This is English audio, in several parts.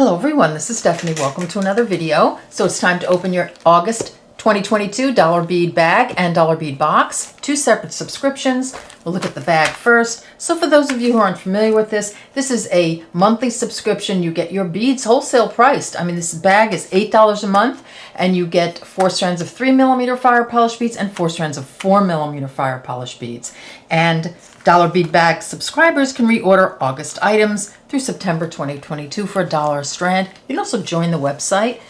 Hello everyone, this is Stephanie. Welcome to another video. So it's time to open your August 2022 dollar bead bag and dollar bead box. Two separate subscriptions. We'll look at the bag first. So for those of you who aren't familiar with this is a monthly subscription. You get your beads wholesale priced. I mean, this bag is $8 a month and you get 4 strands of 3mm fire polish beads and 4 strands of 4mm fire polish beads. And dollar bead bag subscribers can reorder August items through September 2022 for $1 a strand. You can also join the website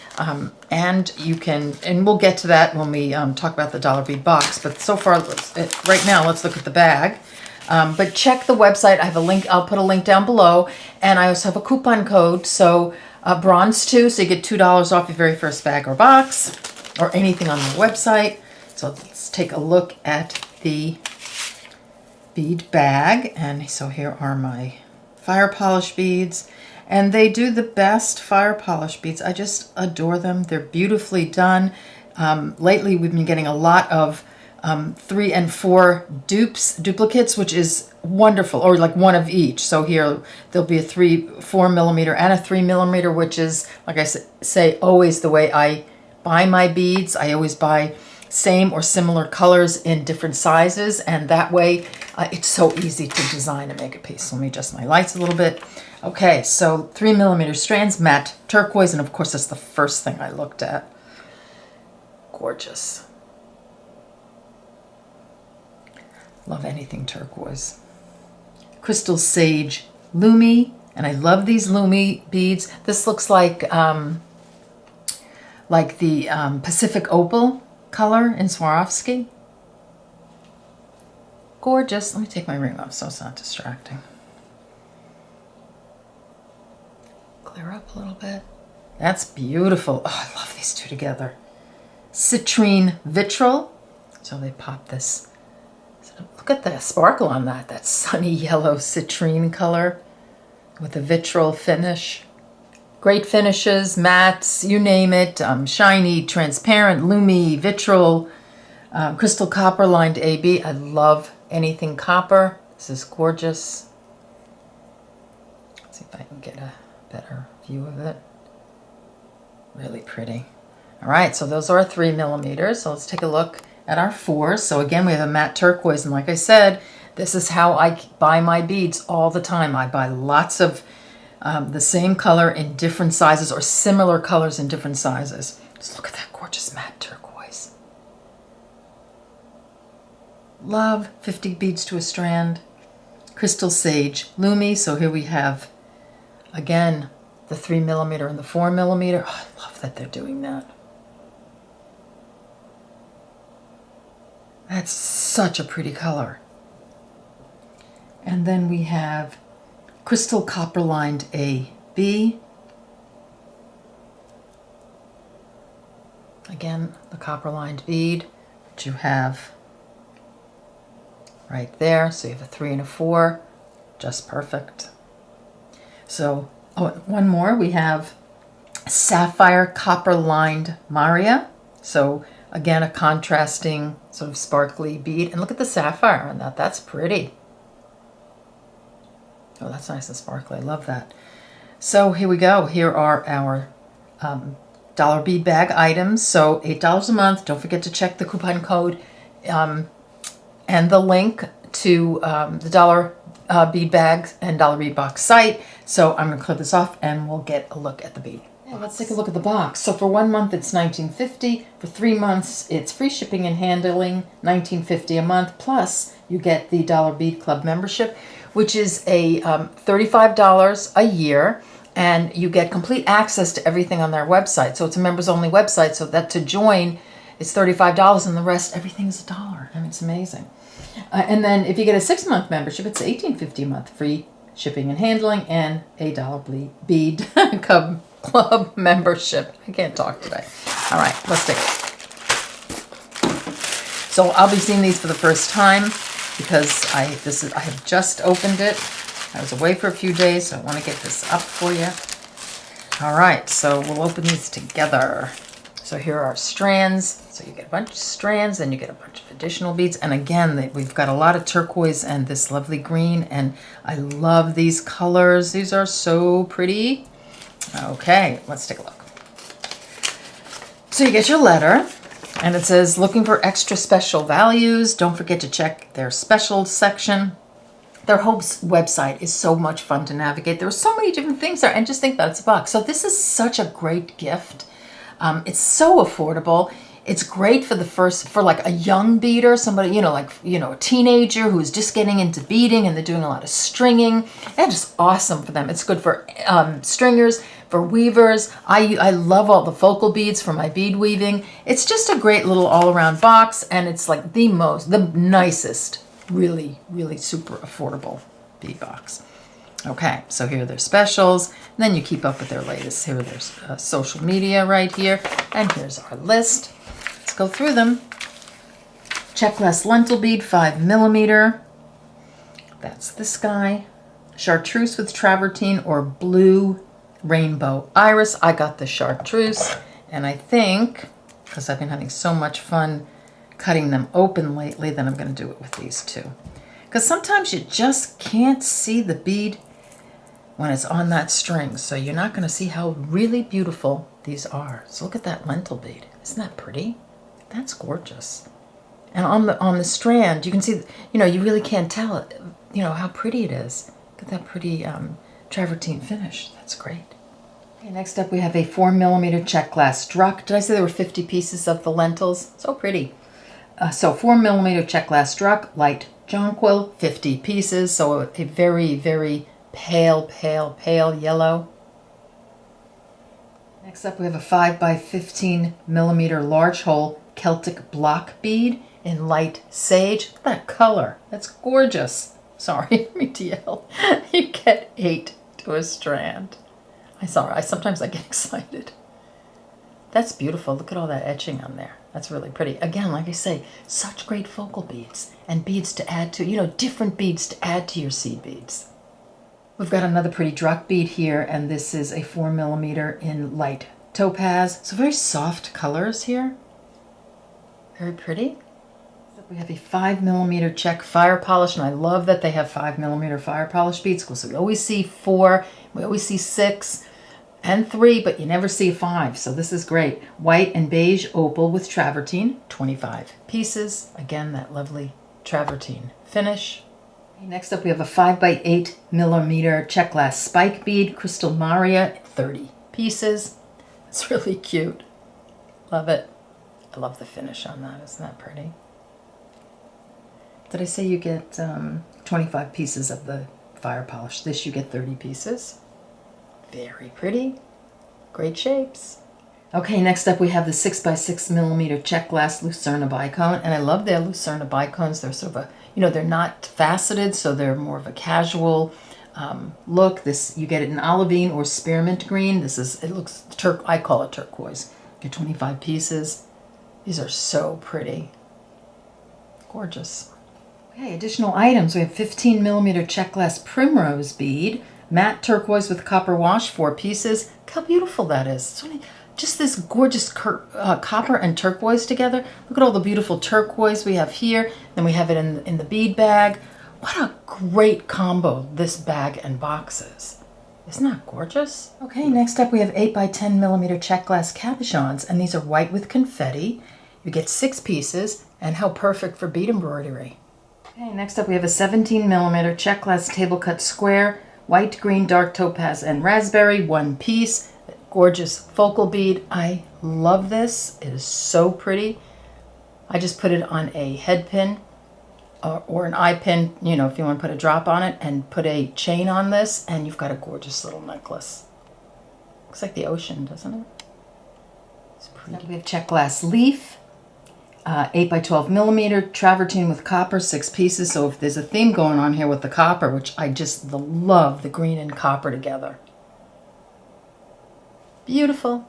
and you can, and we'll get to that when we talk about the dollar bead box. But so far, right now, let's look at the bag. But check the website. I have a link. I'll put a link down below. And I also have a coupon code. So Bronze2, so you get $2 off your very first bag or box or anything on the website. So let's take a look at the bead bag. And so here are my fire polish beads. And they do the best fire polish beads. I just adore them. They're beautifully done. Lately, we've been getting a lot of 3 and 4 duplicates, which is wonderful, or like one of each. So here, there'll be a 4mm and a 3mm, which is, like I say, always the way I buy my beads. I always buy same or similar colors in different sizes, and that way it's so easy to design and make a piece. Let me adjust my lights a little bit. Okay, so 3mm strands, matte turquoise, and of course that's the first thing I looked at. Gorgeous. Love anything turquoise. Crystal Sage Lumi, and I love these Lumi beads. This looks like the Pacific Opal color in Swarovski. Gorgeous. Let me take my ring off so it's not distracting. Clear up a little bit. That's beautiful. Oh, I love these two together. Citrine Vitrol. So they pop this. Look at the sparkle on that. That sunny yellow citrine color with a vitrol finish. Great finishes, mattes, you name it. Shiny, transparent, Lumi, vitrol, crystal copper lined AB. I love anything copper. This is gorgeous. Let's see if I can get a better view of it. Really pretty. All right, so those are 3mm. So let's take a look at our 4s. So again, we have a matte turquoise, and like I said, this is how I buy my beads all the time. I buy lots of the same color in different sizes or similar colors in different sizes. Just look at that gorgeous matte turquoise. Love 50 beads to a strand. Crystal Sage Lumi. So here we have, again, the 3mm and the 4mm. Oh, I love that they're doing that. That's such a pretty color. And then we have Crystal Copper Lined AB. Again, the copper lined bead that you have right there. So you have a 3 and a 4, just perfect. So, oh, one more. We have Sapphire Copper Lined Maria. So again, a contrasting sort of sparkly bead. And look at the sapphire on that. That's pretty. Oh, that's nice and sparkly. I love that. So here we go. Here are our dollar bead bag items. So $8 a month. Don't forget to check the coupon code and the link to the dollar bead bag and dollar bead box site. So I'm going to clear this off and we'll get a look at the bead. Let's take a look at the box. So for 1 month, it's $19.50. For 3 months, it's free shipping and handling, $19.50 a month. Plus, you get the Dollar Bead Club membership, which is a $35 a year, and you get complete access to everything on their website. So it's a members-only website, so that to join, it's $35, and the rest, everything is $1. I mean, it's amazing. And then if you get a 6-month membership, it's $18.50 a month, free shipping and handling, and a Dollar Bead Club membership. I can't talk today. All right, let's take it. So I'll be seeing these for the first time because I have just opened it. I was away for a few days, so I want to get this up for you. All right, so we'll open these together. So here are our strands. So you get a bunch of strands, then you get a bunch of additional beads. And again, we've got a lot of turquoise and this lovely green, and I love these colors. These are so pretty. Okay, let's take a look. So you get your letter, and it says, looking for extra special values. Don't forget to check their special section. Their whole website is so much fun to navigate. There are so many different things there, and just think that it's a box. So this is such a great gift. It's so affordable. It's great for like a young beader, somebody, a teenager who's just getting into beading and they're doing a lot of stringing. And just awesome for them. It's good for stringers, for weavers. I love all the focal beads for my bead weaving. It's just a great little all-around box, and it's like the nicest, really, really super affordable bead box. Okay, so here are their specials, and then you keep up with their latest. Here there's social media right here, and here's our list. Let's go through them. Czech glass lentil bead, 5mm. That's this guy. Chartreuse with travertine or blue rainbow iris. I got the chartreuse, and I think, because I've been having so much fun cutting them open lately, that I'm going to do it with these two. Because sometimes you just can't see the bead when it's on that string, so you're not going to see how really beautiful these are. So look at that lentil bead. Isn't that pretty? That's gorgeous. And on the strand, you can see, you really can't tell, how pretty it is. Look at that pretty travertine finish. That's great. Okay, next up we have a 4mm Czech glass druck. Did I say there were 50 pieces of the lentils? So pretty. So 4mm Czech glass druck, light jonquil, 50 pieces. So a very, very pale yellow. Next up we have a 5x15mm large hole Celtic block bead in light sage. Look at that color. That's gorgeous. Sorry, I didn't mean to yell. You get 8 to a strand. Sometimes I get excited. That's beautiful. Look at all that etching on there. That's really pretty. Again, like I say, such great focal beads and beads to add to, different beads to add to your seed beads. We've got another pretty druck bead here, and this is a 4mm in light topaz. So very soft colors here. Very pretty. We have a 5mm Czech fire polish, and I love that they have 5mm fire polish beads. So we always see 4, we always see 6 and 3, but you never see 5. So this is great. White and beige opal with travertine, 25 pieces. Again, that lovely travertine finish. Next up we have a 5x8mm Czech glass spike bead, Crystal Maria, 30 pieces. It's really cute. Love it. I love the finish on that. Isn't that pretty? Did I say you get 25 pieces of the fire polish? This you get 30 pieces. Very pretty. Great shapes. Okay, next up we have the 6x6mm Czech glass Lucerna bicone, and I love their Lucerna bicones. They're sort of they're not faceted, so they're more of a casual look. This, you get it in olivine or spearmint green. It looks I call it turquoise. Get 25 pieces. These are so pretty. Gorgeous. Okay, additional items. We have 15mm Czech glass primrose bead, matte turquoise with copper wash, 4 pieces. Look how beautiful that is. Just this gorgeous copper and turquoise together. Look at all the beautiful turquoise we have here. Then we have it in the bead bag. What a great combo this bag and box is. Isn't that gorgeous? Okay, next up we have 8x10mm Czech glass cabochons, and these are white with confetti. You get 6 pieces, and how perfect for bead embroidery. Okay, next up we have a 17mm Czech glass table cut square, white, green, dark topaz, and raspberry, 1 piece. Gorgeous focal bead. I love this. It is so pretty. I just put it on a head pin or an eye pin, if you want to put a drop on it, and put a chain on this, and you've got a gorgeous little necklace. Looks like the ocean, doesn't it? It's pretty. We have Czech glass leaf, 8x12mm travertine with copper, 6 pieces. So if there's a theme going on here with the copper, which I just love the green and copper together. Beautiful.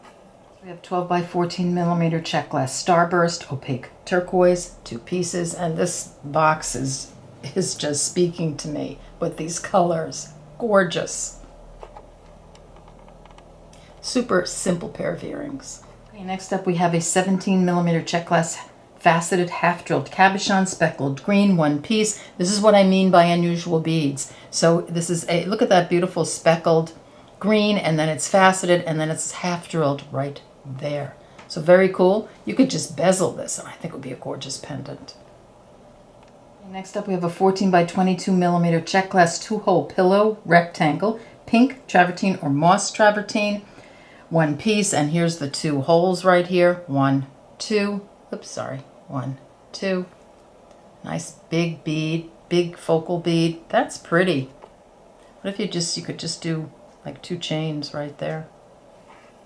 We have 12x14mm Czech glass starburst, opaque turquoise, 2 pieces, and this box is just speaking to me with these colors. Gorgeous. Super simple pair of earrings. Okay, next up we have a 17mm Czech glass faceted half-drilled cabochon, speckled green, 1 piece. This is what I mean by unusual beads. So this is look at that beautiful speckled green, and then it's faceted, and then it's half drilled right there. So very cool. You could just bezel this, and I think it would be a gorgeous pendant. Next up, we have a 14 by 22 millimeter Czech glass 2-hole pillow rectangle, pink travertine or moss travertine, one piece, and here's the 2 holes right here. 1, 2. Oops, sorry. 1, 2. Nice big bead, big focal bead. That's pretty. What if you could just do like 2 chains right there?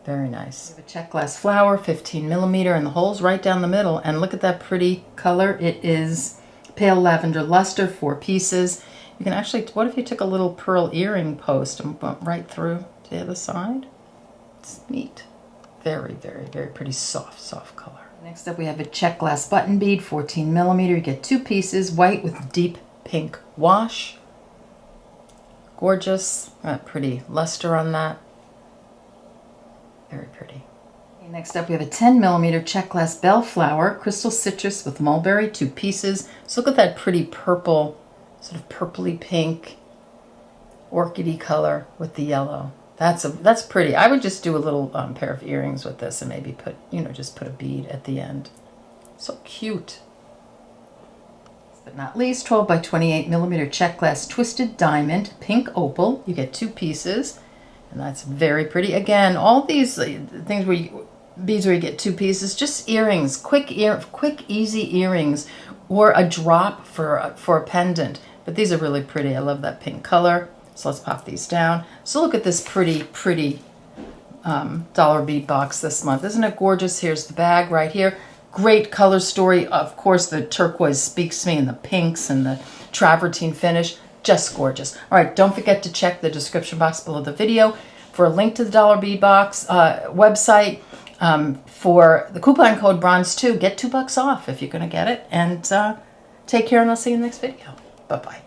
Very nice. We have a Czech glass flower, 15 millimeter, and the holes right down the middle. And look at that pretty color. It is pale lavender luster, 4 pieces. You can actually, what if you took a little pearl earring post and went right through to the other side? It's neat. Very, very, very pretty soft color. Next up we have a Czech glass button bead, 14 millimeter. You get 2 pieces, white with deep pink wash. Gorgeous. Pretty luster on that. Very pretty. Next up we have a 10 millimeter Czech glass bellflower, crystal citrus with mulberry, 2 pieces. So look at that pretty purple, sort of purpley pink, orchidy color with the yellow. That's pretty. I would just do a little pair of earrings with this and maybe put, just put a bead at the end. So cute. Last but not least, 12 by 28 millimeter Czech glass twisted diamond, pink opal. You get 2 pieces, and that's very pretty. Again, all these things beads where you get 2 pieces, just earrings, quick, easy earrings, or a drop for a pendant. But these are really pretty. I love that pink color. So let's pop these down. So look at this pretty dollar bead box this month. Isn't it gorgeous? Here's the bag right here. Great color story. Of course, the turquoise speaks to me, and the pinks and the travertine finish. Just gorgeous. All right, don't forget to check the description box below the video for a link to the Dollar Bead Box website. For the coupon code Bronze2, get $2 off if you're going to get it. And take care, and I'll see you in the next video. Bye-bye.